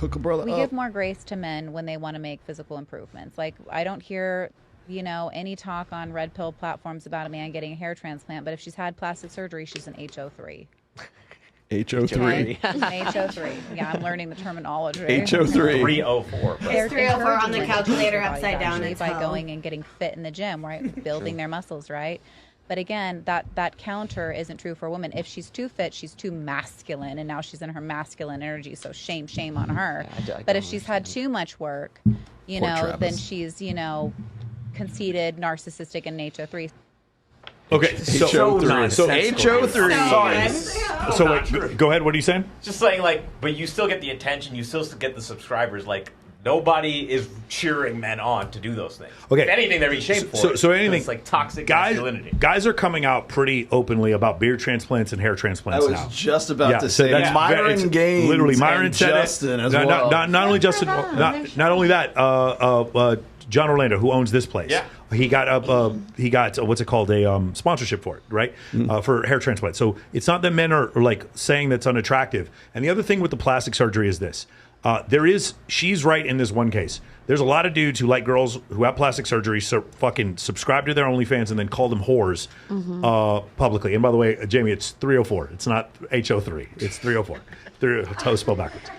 hook a brother We up. give more grace to men when they want to make physical improvements. Like, I don't hear, any talk on red pill platforms about a man getting a hair transplant, but if she's had plastic surgery, she's an HO3. HO3. HO3. Yeah, I'm learning the terminology. HO3. 304. It's 304 on the calculator upside down. By It's hell. going and getting fit in the gym, right? Building their muscles, right? But again, that counter isn't true for a woman. If she's too fit, she's too masculine, and now she's in her masculine energy. So shame on her. But if she's had too much work, then she's conceited, narcissistic, and HO3. Okay, so HO3. So wait, go ahead. What are you saying? Just saying, but you still get the attention, you still get the subscribers. Nobody is cheering men on to do those things. Okay. If anything, they're being shamed for it. So anything, it's like toxic masculinity. Guys are coming out pretty openly about beard transplants and hair transplants now. I was just about to say that's Myron Gaines, literally Myron and said Justin it. as well. Not only Justin, not only that. John Orlando, who owns this place, he got what's it called, a sponsorship for it, right? For hair transplant. So it's not that men are saying that's unattractive. And the other thing with the plastic surgery is this. She's right in this one case. There's a lot of dudes who like girls who have plastic surgery, fucking subscribe to their OnlyFans and then call them whores publicly. And by the way, Jamie, it's 304. It's not HO3. It's 304. Toe spelled backwards.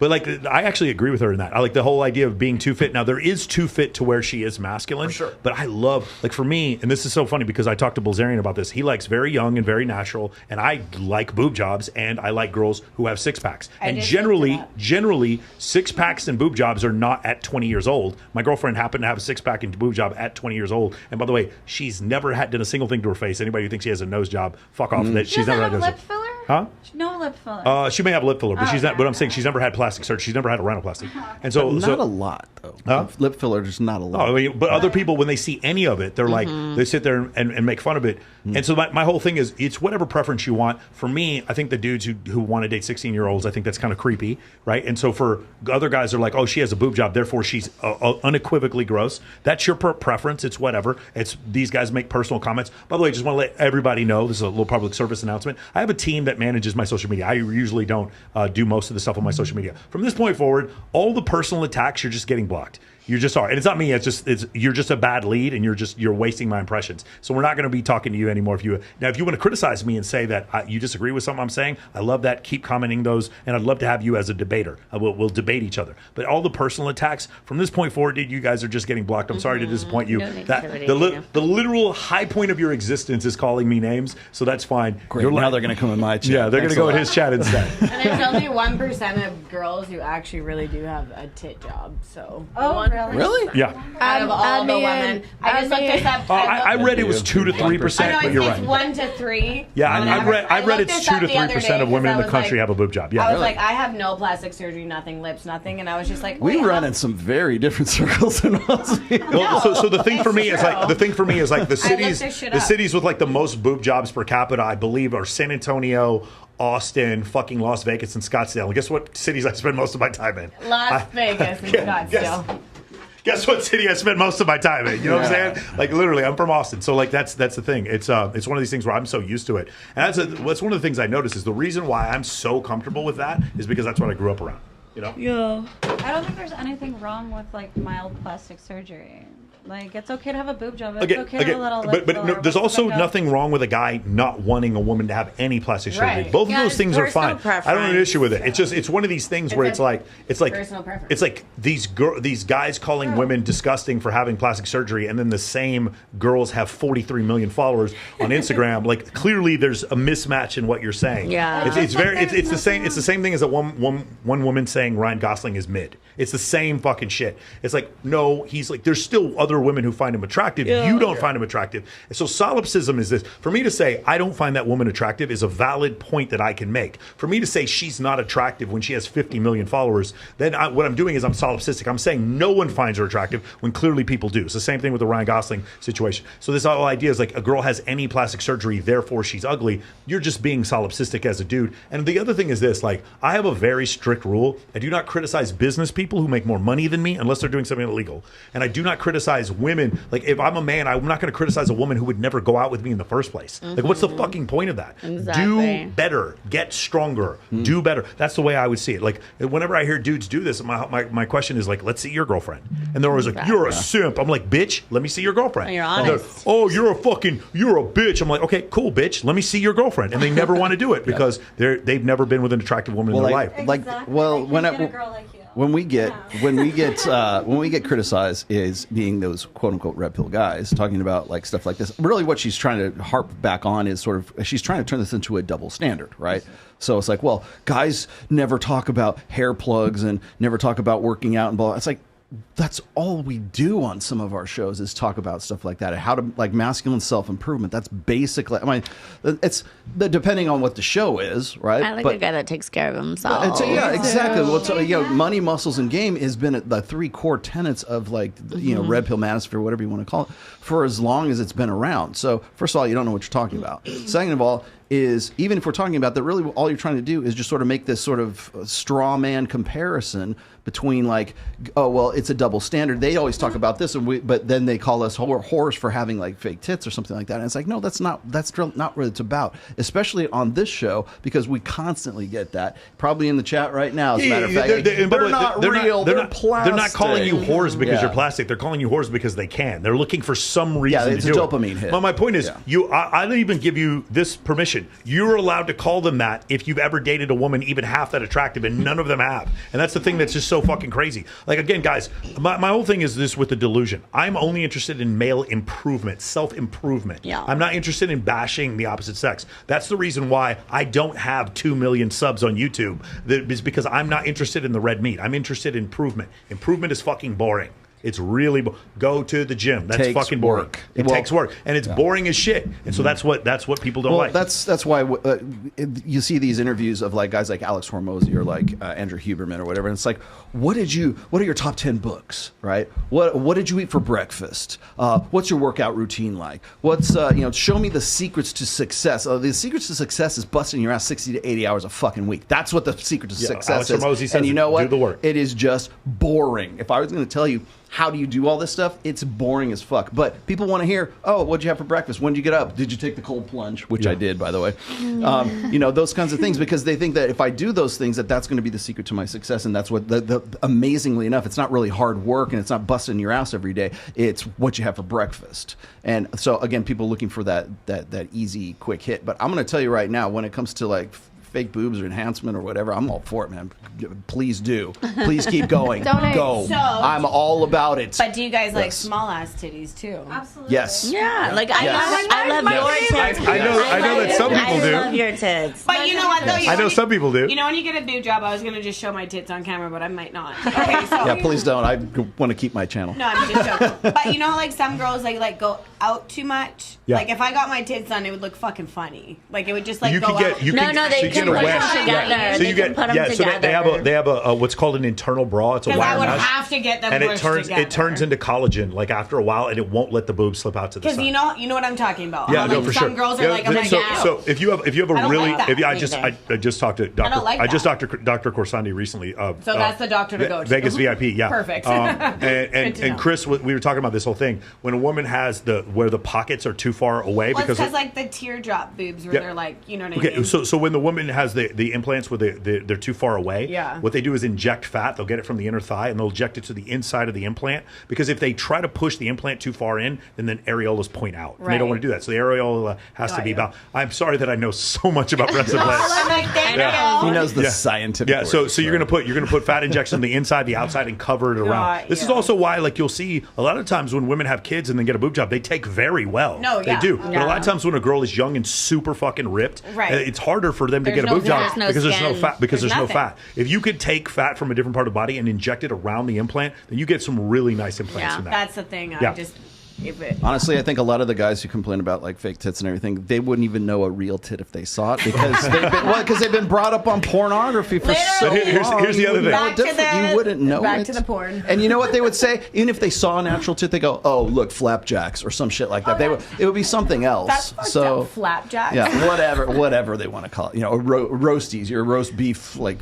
But I actually agree with her in that. I like the whole idea of being too fit. Now, there is too fit to where she is masculine. For sure. But I love, for me, and this is so funny because I talked to Bilzerian about this. He likes very young and very natural, and I like boob jobs, and I like girls who have six packs. And generally, six packs and boob jobs are not at 20 years old. My girlfriend happened to have a six pack and boob job at 20 years old. And by the way, she's never done a single thing to her face. Anybody who thinks she has a nose job, fuck off. She's never had a nose job. Filler? Huh? No lip filler. She may have lip filler, but she's not. But I'm saying she's never had plastic surgery. She's never had a rhinoplasty, and so not a lot though. Lip filler, just not a lot. But other people, when they see any of it, they're like, they sit there and make fun of it. And so my whole thing is, it's whatever preference you want. For me, I think the dudes who want to date 16-year-olds, I think that's kind of creepy, right? And so for other guys, they're like, oh, she has a boob job, therefore she's unequivocally gross. That's your preference. It's whatever. These guys make personal comments. By the way, I just want to let everybody know, this is a little public service announcement. I have a team that manages my social media. I usually don't do most of the stuff on my social media. From this point forward, all the personal attacks, you're just getting blocked. You're just sorry, and it's not me. You're just a bad lead, and you're wasting my impressions. So we're not going to be talking to you anymore. If you want to criticize me and say that you disagree with something I'm saying, I love that. Keep commenting those, and I'd love to have you as a debater. We'll debate each other. But all the personal attacks from this point forward, dude, you guys are just getting blocked. I'm sorry to disappoint you. The literal high point of your existence is calling me names, so that's fine. Great. Now they're going to come in my chat. Yeah, they're going to go in his chat instead. And there's only 1% of girls who actually really do have a tit job. So Really? Yeah. Out of all the women, I just looked this up. I read it was 2 to 3%, but you're right. 1 to 3. Yeah, I read it's 2 to 3% of women in the country have a boob job. Yeah, I was like, I have no plastic surgery, nothing, lips, nothing, and I was just like, we run in some very different circles in Aussie. Well, so the thing for me is the cities with the most boob jobs per capita, I believe, are San Antonio, Austin, fucking Las Vegas, and Scottsdale. And guess what cities I spend most of my time in? Las Vegas and Scottsdale. Guess what city I spend most of my time in? You know what I'm saying? Literally, I'm from Austin, so that's the thing. It's one of these things where I'm so used to it, and that's one of the things I notice is the reason why I'm so comfortable with that is because that's what I grew up around. Yeah. I don't think there's anything wrong with mild plastic surgery. It's okay to have a boob job. It's okay to have a little lip but filler, no, there's also nothing wrong with a guy not wanting a woman to have any plastic surgery. Right. Both of those things are fine. Preference. I don't have an issue with it. It's one of these things where it's like personal preference. it's like these guys calling women disgusting for having plastic surgery, and then the same girls have 43 million followers on Instagram. Clearly there's a mismatch in what you're saying. Yeah. It's the same thing as that one woman saying Ryan Gosling is mid. It's the same fucking shit. It's like, no, he's like, there's still other women who find him attractive. You don't find him attractive. And so solipsism is this. For me to say, I don't find that woman attractive is a valid point that I can make. For me to say she's not attractive when she has 50 million followers, then what I'm doing is I'm solipsistic. I'm saying no one finds her attractive when clearly people do. It's the same thing with the Ryan Gosling situation. So this whole idea is a girl has any plastic surgery, therefore she's ugly. You're just being solipsistic as a dude. And the other thing is this, I have a very strict rule. I do not criticize business people who make more money than me unless they're doing something illegal. And I do not criticize criticize women. Like, if I'm a man, I'm not going to criticize a woman who would never go out with me in the first place. Like, what's the fucking point of that? Exactly. Do better, get stronger, do better. That's the way I would see it. Like, whenever I hear dudes do this, my question is like, let's see your girlfriend. And they're always like, you're a simp. I'm like, bitch, let me see your girlfriend. You're honest. Oh, you're a bitch. I'm like, okay, cool, bitch. Let me see your girlfriend. And they never want to do it because they've never been with an attractive woman in their life. Exactly. Well, Like, you get a girl like you. when we get criticized is being those quote unquote red pill guys talking about like stuff like this. Really, what she's trying to harp back on is sort of she's trying to turn this into a double standard, right? So it's like, well, guys never talk about hair plugs and never talk about working out and blah. It's like, that's all we do on some of our shows is talk about stuff like that and how to like masculine self-improvement. That's basically, I mean, it's depending on what the show is, right? I like a guy that takes care of himself. Yeah, exactly. Well, so, money, muscles, and game has been the 3 core tenets of like, red pill manosphere, whatever you want to call it, for as long as it's been around. So first of all, you don't know what you're talking about. Second of all, is even if we're talking about that, really all you're trying to do is just sort of make this sort of straw man comparison between like, oh, well, it's a double standard. They always talk about this, but then they call us whores for having like fake tits or something like that. And it's like, no, that's not what it's about, especially on this show, because we constantly get that. Probably in the chat right now, as a matter of fact. They're not real, they're plastic. They're not calling you whores because you're plastic. They're calling you whores because they can. They're looking for some reason to do it. Yeah, it's a dopamine hit. Well, my point is, I don't even give you this permission. You're allowed to call them that if you've ever dated a woman even half that attractive, and none of them have. And that's the thing that's just so fucking crazy. Like, again, guys, my whole thing is this with the delusion. I'm only interested in male improvement, self-improvement. Yeah. I'm not interested in bashing the opposite sex. That's the reason why I don't have 2 million subs on YouTube. That is because I'm not interested in the red meat. I'm interested in improvement. Improvement is fucking boring. It's really go to the gym. That's fucking boring. Work. It takes work, and it's boring as shit. And so that's what people don't like. That's why you see these interviews of like guys like Alex Hormozy or like Andrew Huberman or whatever. And it's like, what are your top 10 books, right? What did you eat for breakfast? What's your workout routine like? What's show me the secrets to success. The secrets to success is busting your ass 60 to 80 hours a fucking week. That's what the secret to success Alex Hormozy is. says And you know what? Do the work. It is just boring. If I was going to tell you, how do you do all this stuff? It's boring as fuck. But people want to hear, oh, what'd you have for breakfast? When did you get up? Did you take the cold plunge? Which I did, by the way. Those kinds of things, because they think that if I do those things, that's going to be the secret to my success. And that's what, amazingly enough, it's not really hard work and it's not busting your ass every day. It's what you have for breakfast. And so, again, people looking for that easy, quick hit. But I'm going to tell you right now, when it comes to like fake boobs or enhancement or whatever, I'm all for it, man. Please do. Please keep going. Go. So, I'm all about it. But do you guys like small ass titties too? Absolutely. Yes. Yeah, like I love your tits. I know that some people do. I love your tits. But you know what though? I know some people do. You know when you get a boob job, I was gonna just show my tits on camera, but I might not. Okay, so Yeah, please don't. I want to keep my channel. no, I'm just joking. But you know, like some girls like go out too much. Yeah. Like if I got my tits done, it would look fucking funny. Like it would just like You go could get out. you No, can, they so you can get a put wedge. them together. So They you can get put them so together. they have a what's called an internal bra. It's a Because I wire would mesh. have to get them And pushed together. it turns into collagen like after a while, and it won't let the boobs slip out to the Because side. you know what I'm talking about. Yeah, Like, no, for some sure. girls are like, I'm gonna get out. So if you have a I don't really, like that if you, I either. just talked to I don't like Dr. Corsandi recently. So that's the doctor to go to. Vegas VIP, yeah, Perfect. And Good to know. Chris, we were talking about this whole thing when a woman has where the pockets are too far away Well, because because like the teardrop boobs where they're like, you know what I Okay, mean? so when the woman has the implants where they're too far away, Yeah. what they do is inject fat. They'll get it from the inner thigh and they'll inject it to the inside of the implant, because if they try to push the implant too far in, then areolas point out. And they don't Right. want to do that. So the areola has to Got be you. about. I'm sorry that I know so much about breast I'm implants. like, thank Yeah. you. He knows the Yeah. scientific Yeah, so words, you're gonna put fat injections on the inside, the outside, and cover it around. Right, This is yeah. also why, like, you'll see a lot of times when women have kids and then get a boob job, they take very well. No, they yeah. do. But a lot of Yeah. times when a girl is young and super fucking ripped, Right. it's harder for them to There's get a no boob job fat. There's no because there's no skin. fat. Because There's there's no nothing. fat. If you could take fat from a different part of the body and inject it around the implant, then you get some really nice implants Yeah. from that. That's the thing. Yeah. I just if it. Honestly, I think a lot of the guys who complain about like fake tits and everything, they wouldn't even know a real tit if they saw it because they've been brought up on pornography for so Literally. long. Here's the other thing. Back to You wouldn't know back it. to the porn. And you know what they would say? Even if they saw an actual tit, they go, "Oh, look, flapjacks" or some shit like that. It would be something else. That's fucked so up. Flapjack. yeah, whatever they want to call it. You know, roasties, your roast beef like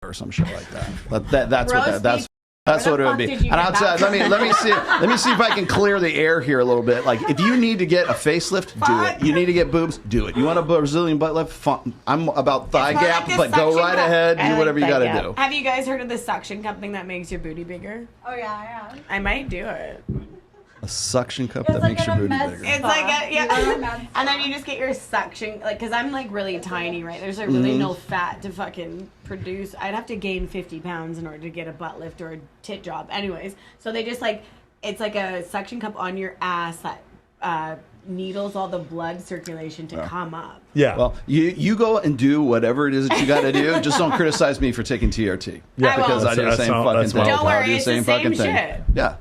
or some shit like that. That's Roast what that's. That's Where what the it would fuck be. did you And get that let me see if I can clear the air here a little bit. Like, if you need to get a facelift, do it. You need to get boobs, do it. You want a Brazilian butt lift? Fun. I'm about thigh more gap, like a but go suction right cup. ahead. I Do like whatever you thigh got to gap. do. Have you guys heard of the suction cup thing that makes your booty bigger? Oh yeah, I might do it. A suction cup It's that like makes your in a booty med bigger. It's spa. like a, You go to a med yeah. And then you just get your suction, like, because I'm like really tiny, right? There's like really no fat to fucking produce. I'd have to gain 50 pounds in order to get a butt lift or a tit job. Anyways, so they just like, it's like a suction cup on your ass that needles all the blood circulation to come up. Yeah. Well, you go and do whatever it is that you got to do. Just don't criticize me for taking TRT. Yeah. Because I do the That's same not- fucking that's thing. my- Don't I'll worry, do it's the same fucking shit. Yeah.